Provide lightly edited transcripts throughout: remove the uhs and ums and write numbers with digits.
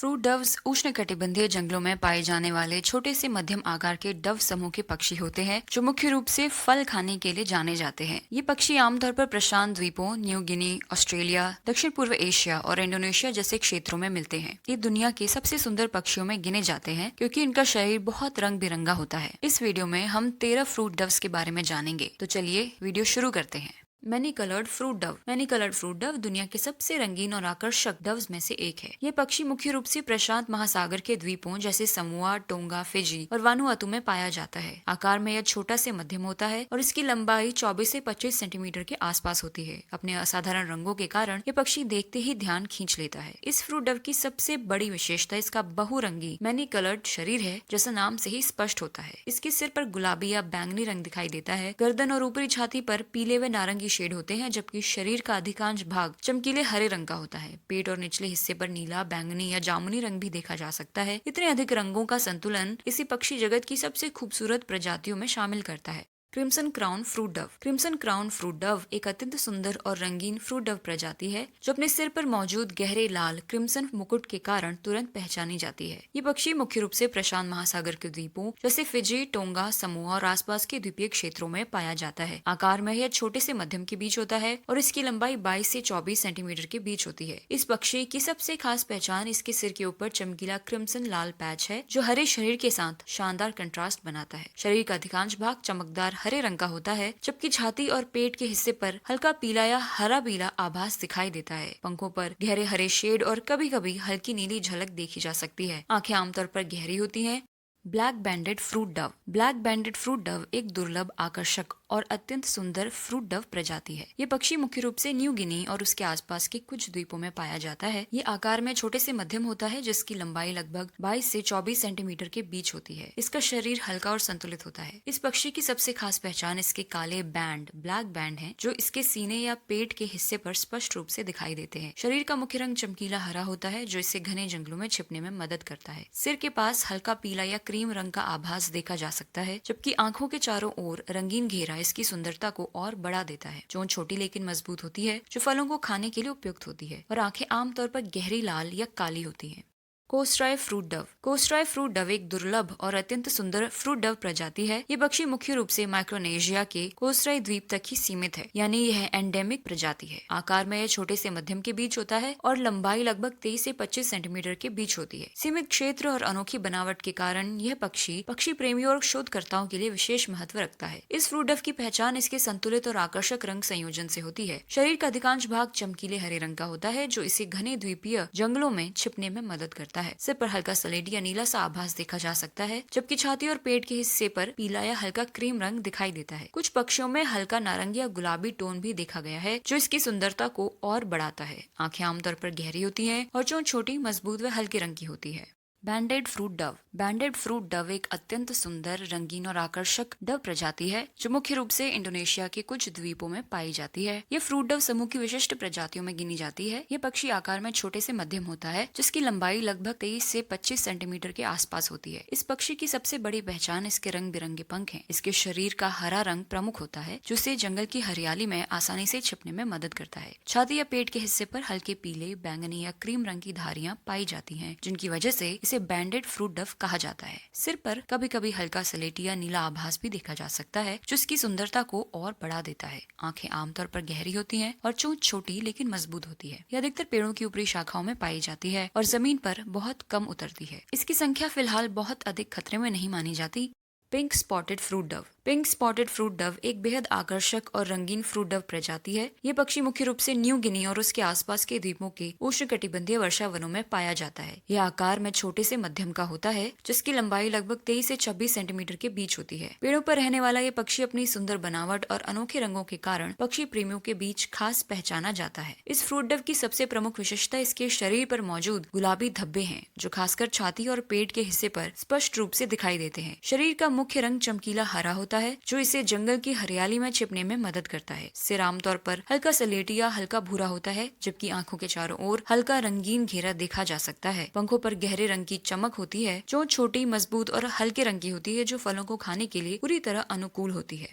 Fruit doves उष्णकटिबंधीय जंगलों में पाए जाने वाले छोटे से मध्यम आकार के डव समूह के पक्षी होते हैं जो मुख्य रूप से फल खाने के लिए जाने जाते हैं। ये पक्षी आमतौर पर प्रशांत द्वीपों, न्यू गिनी, ऑस्ट्रेलिया, दक्षिण पूर्व एशिया और इंडोनेशिया जैसे क्षेत्रों में मिलते हैं। ये दुनिया के सबसे सुंदर पक्षियों में गिने जाते हैं क्योंकि इनका शरीर बहुत रंग बिरंगा होता है। इस वीडियो में हम 13 फ्रूट डव्स के बारे में जानेंगे, तो चलिए वीडियो शुरू करते हैं। मैनी कलर्ड फ्रूट डव दुनिया के सबसे रंगीन और आकर्षक डव्स में से एक है। ये पक्षी मुख्य रूप से प्रशांत महासागर के द्वीपों जैसे समोआ, टोंगा, फिजी और वानुआतू में पाया जाता है। आकार में यह छोटा से मध्यम होता है और इसकी लंबाई 24 से 25 सेंटीमीटर के आसपास होती है। अपने असाधारण रंगों के कारण ये पक्षी देखते ही ध्यान खींच लेता है। इस फ्रूट डव की सबसे बड़ी विशेषता इसका बहुरंगी मैनी कलर्ड शरीर है, जैसा नाम से ही स्पष्ट होता है। इसके सिर पर गुलाबी या बैंगनी रंग दिखाई देता है। गर्दन और ऊपरी छाती पर पीले व नारंगी शेड होते हैं, जबकि शरीर का अधिकांश भाग चमकीले हरे रंग का होता है। पेट और निचले हिस्से पर नीला, बैंगनी या जामुनी रंग भी देखा जा सकता है। इतने अधिक रंगों का संतुलन इसी पक्षी जगत की सबसे खूबसूरत प्रजातियों में शामिल करता है। क्रिम्सन क्राउन फ्रूट डव एक अत्यंत सुंदर और रंगीन फ्रूट डव प्रजाति है जो अपने सिर पर मौजूद गहरे लाल क्रिम्सन मुकुट के कारण तुरंत पहचानी जाती है। ये पक्षी मुख्य रूप से प्रशांत महासागर के द्वीपों जैसे फिजी, टोंगा, समोआ और आसपास के द्वीपीय क्षेत्रों में पाया जाता है। आकार में यह छोटे से मध्यम के बीच होता है और इसकी लंबाई 22 से 24 सेंटीमीटर के बीच होती है। इस पक्षी की सबसे खास पहचान इसके सिर के ऊपर चमकीला क्रिम्सन लाल पैच है जो हरे शरीर के साथ शानदार कंट्रास्ट बनाता है। शरीर का अधिकांश भाग चमकदार हरे रंग का होता है, जबकि छाती और पेट के हिस्से पर हल्का पीला या हरा पीला आभास दिखाई देता है। पंखों पर गहरे हरे शेड और कभी कभी हल्की नीली झलक देखी जा सकती है। आंखें आमतौर पर गहरी होती हैं। ब्लैक बैंडेड फ्रूट डव एक दुर्लभ, आकर्षक और अत्यंत सुंदर फ्रूट डव प्रजाति है। ये पक्षी मुख्य रूप से न्यू गिनी और उसके आसपास के कुछ द्वीपों में पाया जाता है। ये आकार में छोटे से मध्यम होता है, जिसकी लंबाई लगभग 22 से 24 सेंटीमीटर के बीच होती है। इसका शरीर हल्का और संतुलित होता है। इस पक्षी की सबसे खास पहचान इसके काले बैंड, ब्लैक बैंड है, जो इसके सीने या पेट के हिस्से पर स्पष्ट रूप से दिखाई देते हैं। शरीर का मुख्य रंग चमकीला हरा होता है, जो इसे घने जंगलों में छिपने में मदद करता है। सिर के पास हल्का पीला या क्रीम रंग का आभास देखा जा सकता है, जबकि आंखों के चारों ओर रंगीन घेरा इसकी सुंदरता को और बढ़ा देता है। चोंच छोटी लेकिन मजबूत होती है, जो फलों को खाने के लिए उपयुक्त होती है, और आंखें आमतौर पर गहरी लाल या काली होती हैं। कोस्ट्राई फ्रूट डव एक दुर्लभ और अत्यंत सुंदर फ्रूट डव प्रजाति है। ये पक्षी मुख्य रूप से माइक्रोनेशिया के कोस्ट्राई द्वीप तक ही सीमित है, यानी यह एंडेमिक प्रजाति है। आकार में यह छोटे से मध्यम के बीच होता है और लंबाई लगभग 23 से 25 सेंटीमीटर के बीच होती है। सीमित क्षेत्र और अनोखी बनावट के कारण यह पक्षी प्रेमियों और शोधकर्ताओं के लिए विशेष महत्व रखता है। इस फ्रूट डव की पहचान इसके संतुलित और आकर्षक रंग संयोजन से होती है। शरीर का अधिकांश भाग चमकीले हरे रंग का होता है, जो इसे घने द्वीपीय जंगलों में छिपने में मदद करता है। सिर पर हल्का सलेटी या नीला सा आभास देखा जा सकता है, जबकि छाती और पेट के हिस्से पर पीला या हल्का क्रीम रंग दिखाई देता है। कुछ पक्षियों में हल्का नारंगी या गुलाबी टोन भी देखा गया है, जो इसकी सुंदरता को और बढ़ाता है। आंखें आमतौर पर गहरी होती हैं और चोंच छोटी, मजबूत व हल्के रंग की होती है। बैंडेड फ्रूट डव एक अत्यंत सुंदर, रंगीन और आकर्षक डव प्रजाति है जो मुख्य रूप से इंडोनेशिया के कुछ द्वीपों में पाई जाती है। ये फ्रूट डव समूह की विशिष्ट प्रजातियों में गिनी जाती है। ये पक्षी आकार में छोटे से मध्यम होता है, जिसकी लंबाई लगभग 23 से 25 सेंटीमीटर के आसपास होती है। इस पक्षी की सबसे बड़ी पहचान इसके रंग बिरंगे पंख हैं। इसके शरीर का हरा रंग प्रमुख होता है, जो इसे जंगल की हरियाली में आसानी से छिपने में मदद करता है। छाती या पेट के हिस्से पर हल्के पीले, बैंगनी या क्रीम रंग की धारियां पाई जाती हैं, जिनकी वजह से इसे बैंडेड फ्रूट डव कहा जाता है। सिर पर कभी कभी हल्का सलेटी या नीला आभास भी देखा जा सकता है, जो इसकी सुंदरता को और बढ़ा देता है। आंखें आमतौर पर गहरी होती हैं और चोंच छोटी लेकिन मजबूत होती है। यह अधिकतर पेड़ों की ऊपरी शाखाओं में पाई जाती है और जमीन पर बहुत कम उतरती है। इसकी संख्या फिलहाल बहुत अधिक खतरे में नहीं मानी जाती। पिंक स्पॉटेड फ्रूट डव एक बेहद आकर्षक और रंगीन फ्रूट डव प्रजाति है। ये पक्षी मुख्य रूप से न्यू गिनी और उसके आसपास के द्वीपों के उष्णकटिबंधीय वर्षा वनों में पाया जाता है। यह आकार में छोटे से मध्यम का होता है, जिसकी लंबाई लगभग 23 से 26 सेंटीमीटर के बीच होती है। पेड़ों पर रहने वाला ये पक्षी अपनी सुंदर बनावट और अनोखे रंगों के कारण पक्षी प्रेमियों के बीच खास पहचाना जाता है। इस फ्रूट डव की सबसे प्रमुख विशेषता इसके शरीर पर मौजूद गुलाबी धब्बे हैं, जो खासकर छाती और पेट के हिस्से पर स्पष्ट रूप से दिखाई देते हैं। शरीर का मुख्य रंग चमकीला हरा होता है, जो इसे जंगल की हरियाली में छिपने में मदद करता है। सिर आमतौर पर हल्का सलेटी या हल्का भूरा होता है, जबकि आंखों के चारों ओर हल्का रंगीन घेरा देखा जा सकता है। पंखों पर गहरे रंग की चमक होती है, जो छोटी, मजबूत और हल्के रंग की होती है, जो फलों को खाने के लिए पूरी तरह अनुकूल होती है।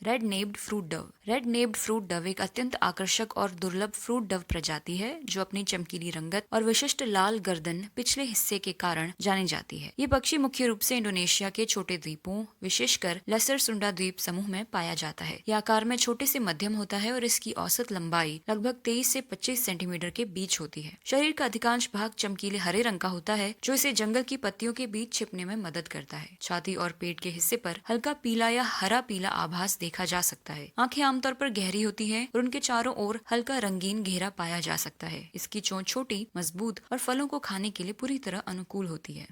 Red naped fruit dove. Red naped fruit dove एक अत्यंत आकर्षक और दुर्लभ फ्रूट डव प्रजाति है जो अपनी चमकीली रंगत और विशिष्ट लाल गर्दन पिछले हिस्से के कारण जानी जाती है। ये पक्षी मुख्य रूप से इंडोनेशिया के छोटे द्वीपों, विशेषकर लेसर सुंडा द्वीप समूह में पाया जाता है। यह आकार में छोटे से मध्यम होता है और इसकी औसत लंबाई लगभग 23 से 25 सेंटीमीटर के बीच होती है। शरीर का अधिकांश भाग चमकीले हरे रंग का होता है जो इसे जंगल की पत्तियों के बीच छिपने में मदद करता है। छाती और पेट के हिस्से पर हल्का पीला या हरा पीला आभास देखा जा सकता है। आंखें आमतौर पर गहरी होती हैं और उनके चारों ओर हल्का रंगीन घेरा पाया जा सकता है। इसकी चोंच छोटी, मजबूत और फलों को खाने के लिए पूरी तरह अनुकूल होती है।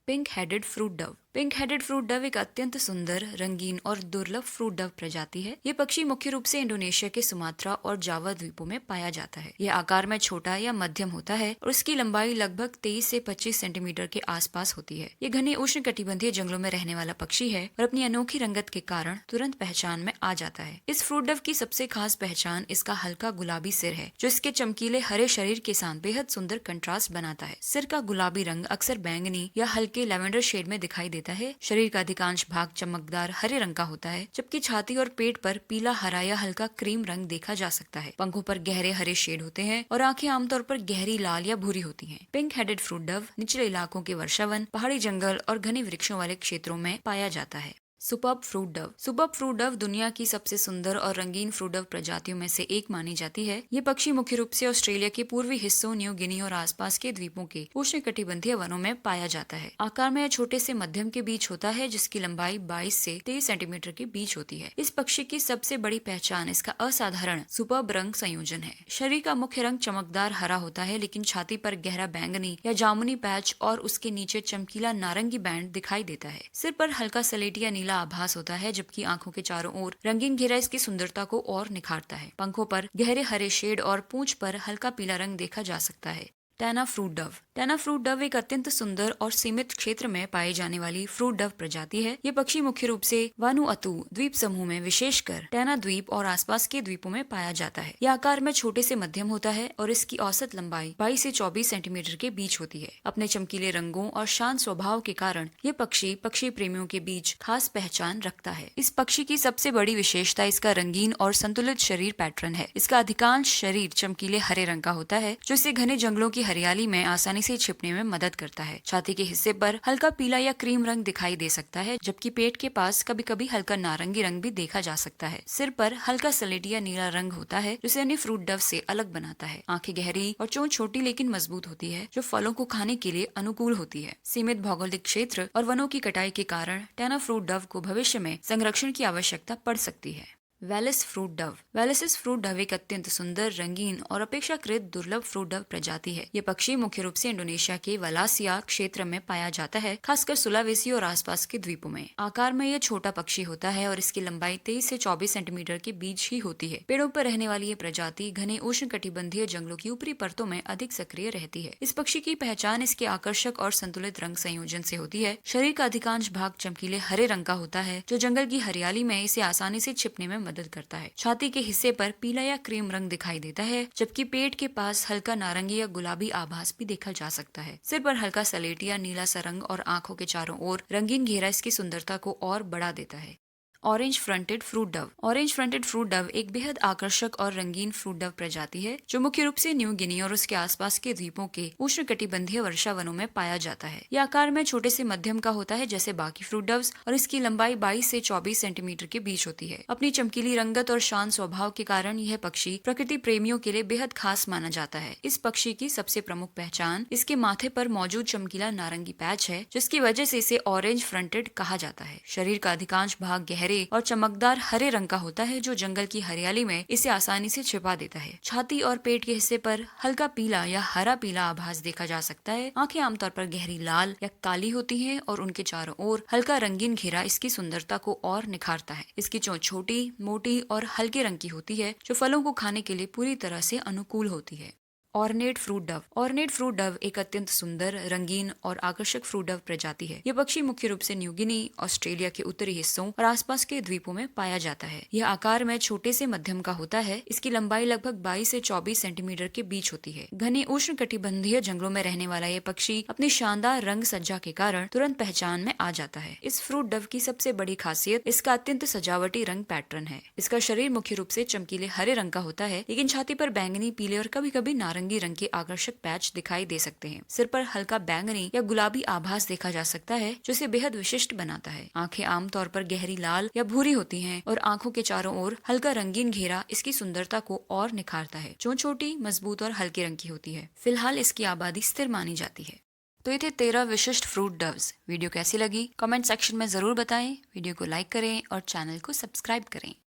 Pink headed fruit Dove. Pink headed fruit dove एक अत्यंत सुंदर, रंगीन और दुर्लभ फ्रूट डव प्रजाति है। ये पक्षी मुख्य रूप से इंडोनेशिया के सुमात्रा और जावा द्वीपों में पाया जाता है। यह आकार में छोटा या मध्यम होता है और उसकी लंबाई लगभग 23 से 25 सेंटीमीटर के आसपास होती है। ये घने उष्णकटिबंधीय जंगलों में रहने वाला पक्षी है और अपनी अनोखी रंगत के कारण तुरंत पहचान में आ जाता है। इस फ्रूट डव की सबसे खास पहचान इसका हल्का गुलाबी सिर है जो इसके चमकीले हरे शरीर के साथ बेहद सुंदर कंट्रास्ट बनाता है। सिर का गुलाबी रंग अक्सर बैंगनी या हल्के लेवेंडर शेड में दिखाई देता है। शरीर का अधिकांश भाग चमकदार हरे रंग का होता है जबकि छाती और पेट पर पीला, हरा या हल्का क्रीम रंग देखा जा सकता है। पंखों पर गहरे हरे शेड होते हैं और आंखें आमतौर पर गहरी लाल या भूरी होती हैं। पिंक हेडेड फ्रूट डव निचले इलाकों के वर्षावन, पहाड़ी जंगल और घने वृक्षों वाले क्षेत्रों में पाया जाता है। Superb fruit Dove. Superb fruit Dove दुनिया की सबसे सुंदर और रंगीन फ्रूट डव प्रजातियों में से एक मानी जाती है। ये पक्षी मुख्य रूप से ऑस्ट्रेलिया के पूर्वी हिस्सों, न्यू गिनी और आसपास के द्वीपों के उष्णकटिबंधीय वनों में पाया जाता है। आकार में यह छोटे से मध्यम के बीच होता है जिसकी लंबाई 22 से 23 सेंटीमीटर के बीच होती है। इस पक्षी की सबसे बड़ी पहचान इसका असाधारण सुपर्ब रंग संयोजन है। शरीर का मुख्य रंग चमकदार हरा होता है लेकिन छाती पर गहरा बैंगनी या जामुनी पैच और उसके नीचे चमकीला नारंगी बैंड दिखाई देता है। सिर पर हल्का सलेटी या आभास होता है जबकि आंखों के चारों ओर रंगीन घेरा इसकी सुंदरता को और निखारता है। पंखों पर गहरे हरे शेड और पूंछ पर हल्का पीला रंग देखा जा सकता है। टैना फ्रूट डव। टैना फ्रूट डव एक अत्यंत सुंदर और सीमित क्षेत्र में पाई जाने वाली फ्रूट डव प्रजाति है। ये पक्षी मुख्य रूप से वानुअतु द्वीप समूह में, विशेषकर टैना द्वीप और आसपास के द्वीपों में पाया जाता है। यह आकार में छोटे से मध्यम होता है और इसकी औसत लंबाई 22 से 24 सेंटीमीटर के बीच होती है। अपने चमकीले रंगों और शांत स्वभाव के कारण ये पक्षी प्रेमियों के बीच खास पहचान रखता है। इस पक्षी की सबसे बड़ी विशेषता इसका रंगीन और संतुलित शरीर पैटर्न है। इसका अधिकांश शरीर चमकीले हरे रंग का होता है जो इसे घने जंगलों की हरियाली में आसानी से छिपने में मदद करता है। छाती के हिस्से पर हल्का पीला या क्रीम रंग दिखाई दे सकता है जबकि पेट के पास कभी कभी हल्का नारंगी रंग भी देखा जा सकता है। सिर पर हल्का सलेटी या नीला रंग होता है जिसे अन्य फ्रूट डव से अलग बनाता है। आंखें गहरी और चोंच छोटी लेकिन मजबूत होती है जो फलों को खाने के लिए अनुकूल होती है। सीमित भौगोलिक क्षेत्र और वनों की कटाई के कारण टैना फ्रूट डव को भविष्य में संरक्षण की आवश्यकता पड़ सकती है। वेलिस फ्रूट डव। वेलिस फ्रूट डव एक अत्यंत सुंदर, रंगीन और अपेक्षाकृत दुर्लभ फ्रूट डव प्रजाति है। ये पक्षी मुख्य रूप से इंडोनेशिया के वलासिया क्षेत्र में पाया जाता है, खासकर सुलावेसी और आसपास के द्वीपों में। आकार में यह छोटा पक्षी होता है और इसकी लंबाई 23 से 24 सेंटीमीटर के बीच ही होती है। पेड़ों पर रहने वाली ये प्रजाति घने उष्णकटिबंधीय जंगलों की ऊपरी परतों में अधिक सक्रिय रहती है। इस पक्षी की पहचान इसके आकर्षक और संतुलित रंग संयोजन से होती है। शरीर का अधिकांश भाग चमकीले हरे रंग का होता है जो जंगल की हरियाली में इसे आसानी से छिपने में मदद करता है। छाती के हिस्से पर पीला या क्रीम रंग दिखाई देता है जबकि पेट के पास हल्का नारंगी या गुलाबी आभास भी देखा जा सकता है। सिर पर हल्का सलेटी या नीला सा रंग और आंखों के चारों ओर रंगीन घेरा इसकी सुंदरता को और बढ़ा देता है। Orange fronted fruit Dove. Orange fronted fruit dove एक बेहद आकर्षक और रंगीन फ्रूट डव प्रजाति है जो मुख्य रूप से न्यू गिनी और उसके आसपास के द्वीपों के उष्णकटिबंधीय वर्षा वनों में पाया जाता है। यह आकार में छोटे से मध्यम का होता है जैसे बाकी फ्रूट डव्स और इसकी लंबाई 22 से 24 सेंटीमीटर के बीच होती है। अपनी चमकीली रंगत और शांत स्वभाव के कारण यह पक्षी प्रकृति प्रेमियों के लिए बेहद खास माना जाता है। इस पक्षी की सबसे प्रमुख पहचान इसके माथे पर मौजूद चमकीला नारंगी पैच है जिसकी वजह से इसे ऑरेंज फ्रंटेड कहा जाता है। शरीर का अधिकांश भाग गहरे और चमकदार हरे रंग का होता है जो जंगल की हरियाली में इसे आसानी से छिपा देता है। छाती और पेट के हिस्से पर हल्का पीला या हरा पीला आभास देखा जा सकता है। आंखें आमतौर पर गहरी लाल या काली होती हैं और उनके चारों ओर हल्का रंगीन घेरा इसकी सुंदरता को और निखारता है। इसकी चोंच छोटी, मोटी और हल्के रंग की होती है जो फलों को खाने के लिए पूरी तरह से अनुकूल होती है। Ornate fruit Dove. Ornate fruit dove एक अत्यंत सुंदर, रंगीन और आकर्षक फ्रूट डव प्रजाति है। यह पक्षी मुख्य रूप से न्यू गिनी, ऑस्ट्रेलिया के उत्तरी हिस्सों और आसपास के द्वीपों में पाया जाता है। यह आकार में छोटे से मध्यम का होता है। इसकी लंबाई लगभग 22 से 24 सेंटीमीटर के बीच होती है। घने उष्ण कटिबंधीय जंगलों में रहने वाला यह पक्षी अपनी शानदार रंग सज्जा के कारण तुरंत पहचान में आ जाता है। इस फ्रूट डव की सबसे बड़ी खासियत इसका अत्यंत सजावटी रंग पैटर्न है। इसका शरीर मुख्य रूप से चमकीले हरे रंग का होता है, लेकिन छाती पर बैंगनी, पीले और कभी कभी नारंगी रंग के आकर्षक पैच दिखाई दे सकते हैं। सिर पर हल्का बैंगनी या गुलाबी आभास देखा जा सकता है, जो इसे बेहद विशिष्ट बनाता है। आंखें आमतौर पर गहरी लाल या भूरी होती हैं और आंखों के चारों ओर हल्का रंगीन घेरा इसकी सुंदरता को और निखारता है। चोंच छोटी, मजबूत और हल्के रंग की होती है। फिलहाल इसकी आबादी स्थिर मानी जाती है। तो ये थे 13 विशिष्ट फ्रूट डव्स। वीडियो कैसी लगी कमेंट सेक्शन में जरूर बताएं। वीडियो को लाइक करें और चैनल को सब्सक्राइब करें।